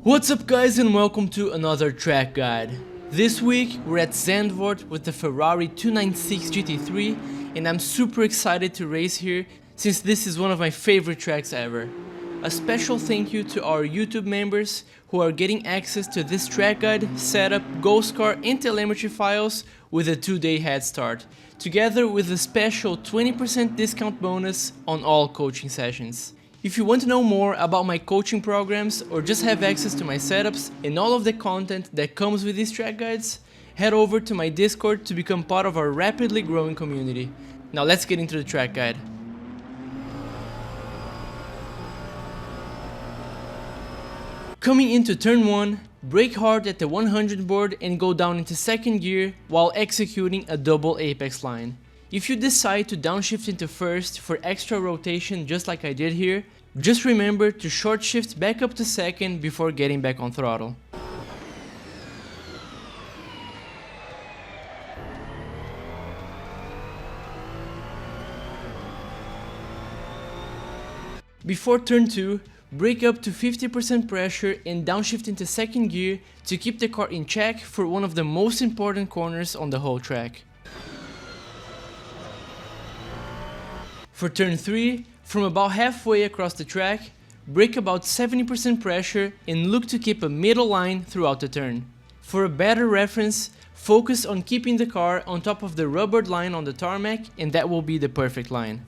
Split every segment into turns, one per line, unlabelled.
What's up guys, and welcome to another track guide. This week we're at Zandvoort with the Ferrari 296 GT3 and I'm super excited to race here since this is one of my favorite tracks ever. A special thank you to our YouTube members who are getting access to this track guide, setup, ghost car and telemetry files with a 2-day head start, together with a special 20% discount bonus on all coaching sessions. If you want to know more about my coaching programs or just have access to my setups and all of the content that comes with these track guides, head over to my Discord to become part of our rapidly growing community. Now let's get into the track guide. Coming into turn 1, brake hard at the 100 board and go down into second gear while executing a double apex line. If you decide to downshift into first for extra rotation just like I did here, just remember to short shift back up to second before getting back on throttle. Before turn 2, brake up to 50% pressure and downshift into second gear to keep the car in check for one of the most important corners on the whole track. For turn 3, from about halfway across the track, brake about 70% pressure and look to keep a middle line throughout the turn. For a better reference, focus on keeping the car on top of the rubbered line on the tarmac and that will be the perfect line.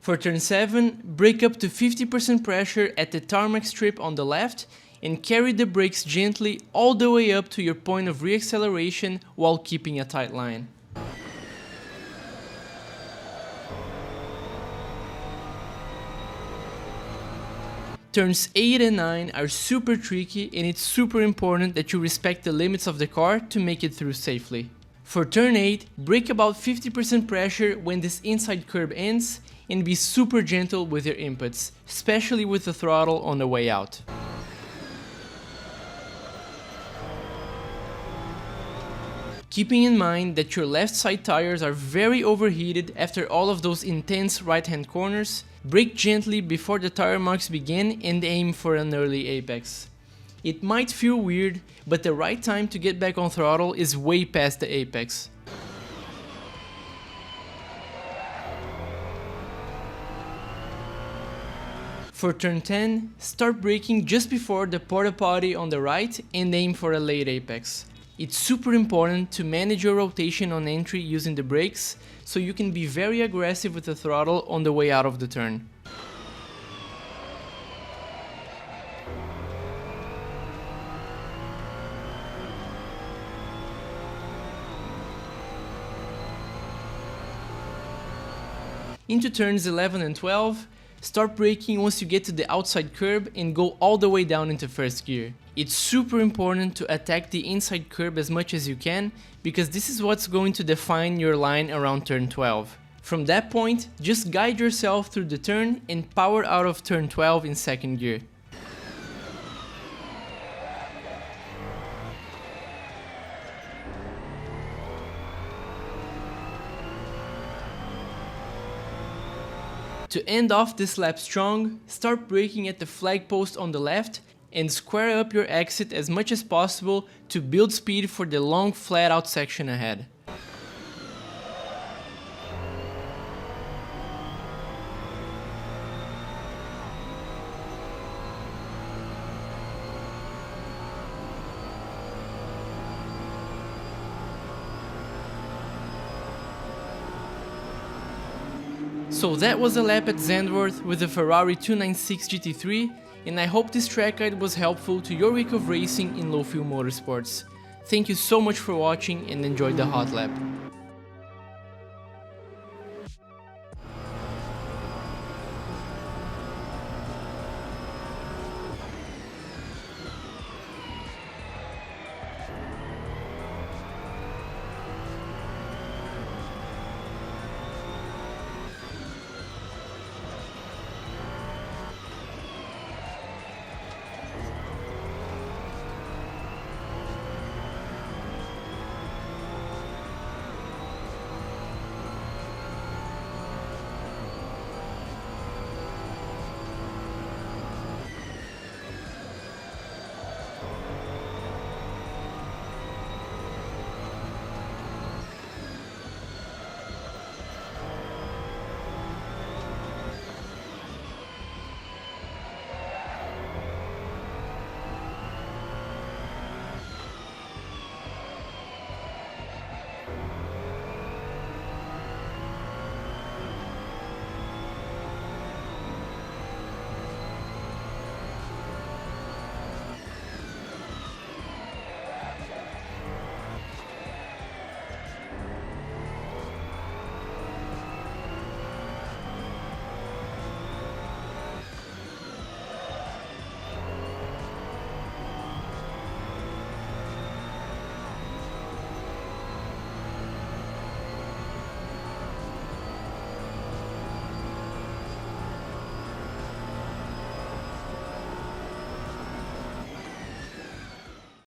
For turn 7, brake up to 50% pressure at the tarmac strip on the left and carry the brakes gently all the way up to your point of reacceleration while keeping a tight line. Turns 8 and 9 are super tricky and it's super important that you respect the limits of the car to make it through safely. For turn 8, brake about 50% pressure when this inside curb ends and be super gentle with your inputs, especially with the throttle on the way out. Keeping in mind that your left side tires are very overheated after all of those intense right-hand corners, brake gently before the tire marks begin and aim for an early apex. It might feel weird, but the right time to get back on throttle is way past the apex. For turn 10, start braking just before the porta potty on the right and aim for a late apex. It's super important to manage your rotation on entry using the brakes, so you can be very aggressive with the throttle on the way out of the turn. Into turns 11 and 12, start braking once you get to the outside curb and go all the way down into first gear. It's super important to attack the inside curb as much as you can because this is what's going to define your line around turn 12. From that point, just guide yourself through the turn and power out of turn 12 in second gear. To end off this lap strong, start braking at the flag post on the left and square up your exit as much as possible to build speed for the long flat out section ahead. So that was a lap at Zandvoort with the Ferrari 296 GT3 and I hope this track guide was helpful to your week of racing in low fuel motorsports. Thank you so much for watching and enjoy the hot lap.